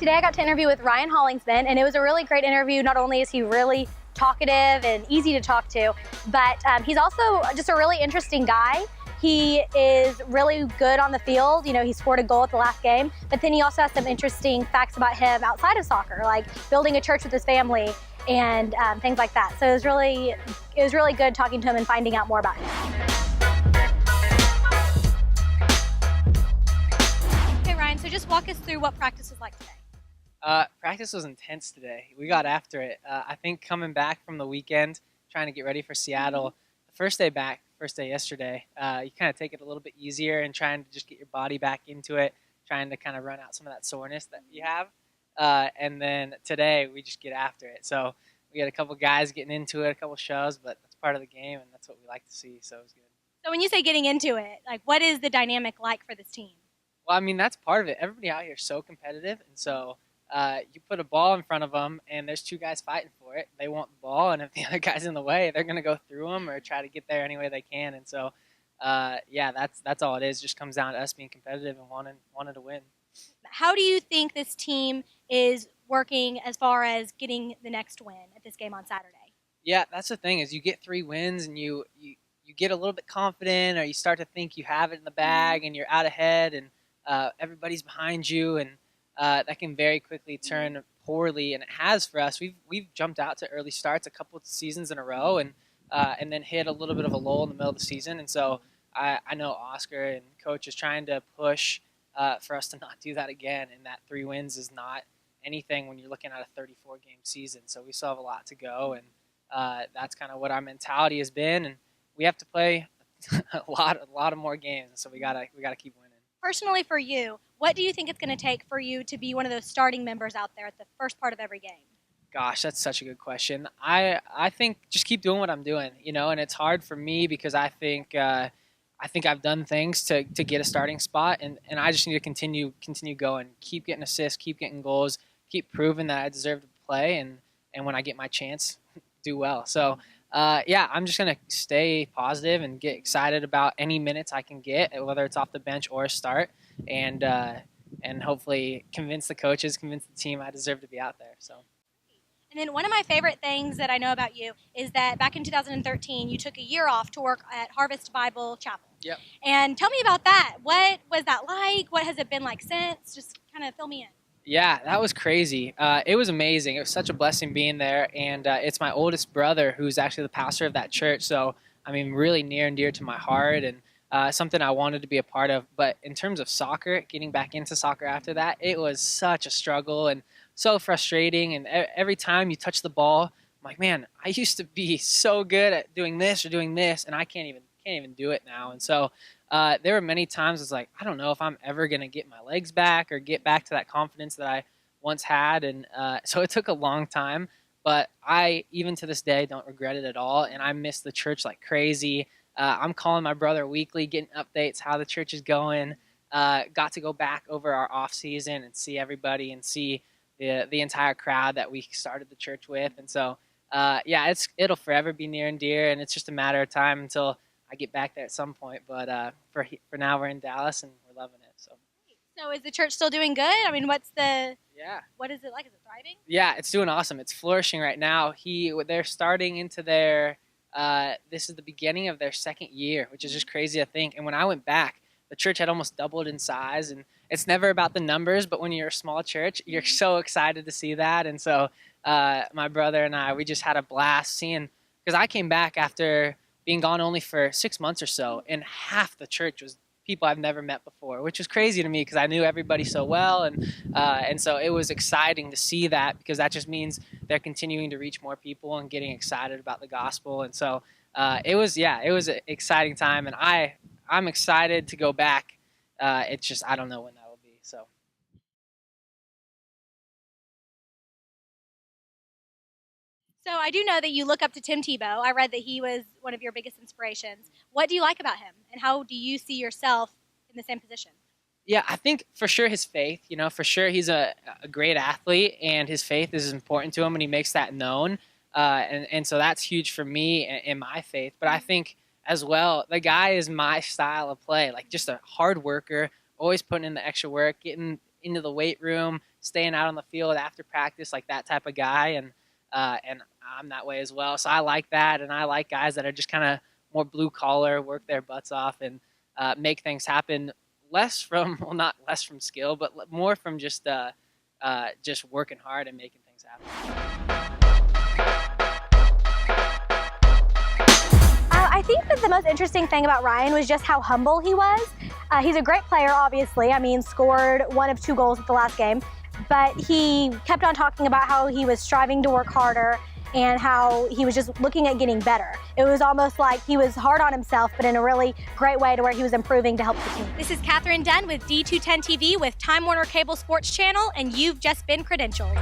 Today I got to interview with Ryan Hollingsman, and it was a really great interview. Not only is he really talkative and easy to talk to, but he's also just a really interesting guy. He is really good on the field. You know, he scored a goal at the last game, but then he also has some interesting facts about him outside of soccer, like building a church with his family and things like that. So it was really good talking to him and finding out more about him. Okay, Ryan, so just walk us through what practice was like today. Practice was intense today. We got after it. I think coming back from the weekend, trying to get ready for Seattle, the first day yesterday, you kind of take it a little bit easier and trying to just get your body back into it, trying to kind of run out some of that soreness that you have. And then today, we just get after it. So we had a couple guys getting into it, a couple shows, but that's part of the game, and that's what we like to see, so it was good. So when you say getting into it, like what is the dynamic like for this team? Well, I mean, that's part of it. Everybody out here is so competitive, and so you put a ball in front of them, and there's two guys fighting for it. They want the ball, and if the other guy's in the way, they're going to go through them or try to get there any way they can. And so, yeah, that's all it is. It just comes down to us being competitive and wanting to win. How do you think this team is working as far as getting the next win at this game on Saturday? Yeah, that's the thing is you get 3 wins and you get a little bit confident, or you start to think you have it in the bag and you're out ahead and everybody's behind you, and that can very quickly turn poorly, and it has for us. We've jumped out to early starts a couple of seasons in a row, and then hit a little bit of a lull in the middle of the season. And so I know Oscar and coach is trying to push for us to not do that again. And that 3 wins is not anything when you're looking at a 34-game season. So we still have a lot to go, and that's kind of what our mentality has been. And we have to play a lot of more games. So we gotta keep winning. Personally, for you, what do you think it's going to take for you to be one of those starting members out there at the first part of every game? Gosh, that's such a good question. I think just keep doing what I'm doing, and it's hard for me because I think I've done things to get a starting spot, and I just need to continue going, keep getting assists, keep getting goals, keep proving that I deserve to play, and when I get my chance, do well. So yeah, I'm just going to stay positive and get excited about any minutes I can get, whether it's off the bench or a start, and hopefully convince the coaches, convince the team I deserve to be out there. So. And then one of my favorite things that I know about you is that back in 2013, you took a year off to work at Harvest Bible Chapel. Yep. And tell me about that. What was that like? What has it been like since? Just kind of fill me in. Yeah, that was crazy. It was amazing. It was such a blessing being there. And it's my oldest brother who's actually the pastor of that church. So, I mean, really near and dear to my heart, and something I wanted to be a part of. But in terms of soccer, getting back into soccer after that, it was such a struggle and so frustrating. And every time you touch the ball, I'm like, man, I used to be so good at doing this or doing this, and I can't even do it now. And so there were many times it's like, I don't know if I'm ever going to get my legs back or get back to that confidence that I once had. And so it took a long time, but I, even to this day, don't regret it at all. And I miss the church like crazy. I'm calling my brother weekly, getting updates, how the church is going. Got to go back over our off season and see everybody and see the entire crowd that we started the church with. And so, yeah, it'll forever be near and dear, and it's just a matter of time until I get back there at some point. But for now, we're in Dallas and we're loving it. So is the church still doing good? I mean, what is it like? Is it thriving? Yeah, it's doing awesome. It's flourishing right now. They're starting into their this is the beginning of their 2nd year, which is just crazy to think. And when I went back, the church had almost doubled in size, and it's never about the numbers, but when you're a small church, you're so excited to see that. And so my brother and I, we just had a blast seeing, because I came back after being gone only for 6 months or so, and half the church was people I've never met before, which was crazy to me because I knew everybody so well. And so it was exciting to see that, because that just means they're continuing to reach more people and getting excited about the gospel. And so it was an exciting time, and I'm excited to go back. It's just, I don't know when that will be. So I do know that you look up to Tim Tebow. I read that he was one of your biggest inspirations. What do you like about him, and how do you see yourself in the same position? Yeah, I think for sure his faith, for sure he's a great athlete, and his faith is important to him, and he makes that known. And so that's huge for me in my faith. But I think as well, the guy is my style of play, like just a hard worker, always putting in the extra work, getting into the weight room, staying out on the field after practice, like that type of guy, and I'm that way as well. So I like that, and I like guys that are just kind of more blue collar, work their butts off, and make things happen. Not less from skill, but more from just working hard and making things happen. I think that the most interesting thing about Ryan was just how humble he was. He's a great player, obviously. I mean, scored 1 of 2 goals at the last game, but he kept on talking about how he was striving to work harder and how he was just looking at getting better. It was almost like he was hard on himself, but in a really great way to where he was improving to help the team. This is Catherine Dunn with D210 TV with Time Warner Cable Sports Channel, and you've just been credentialed.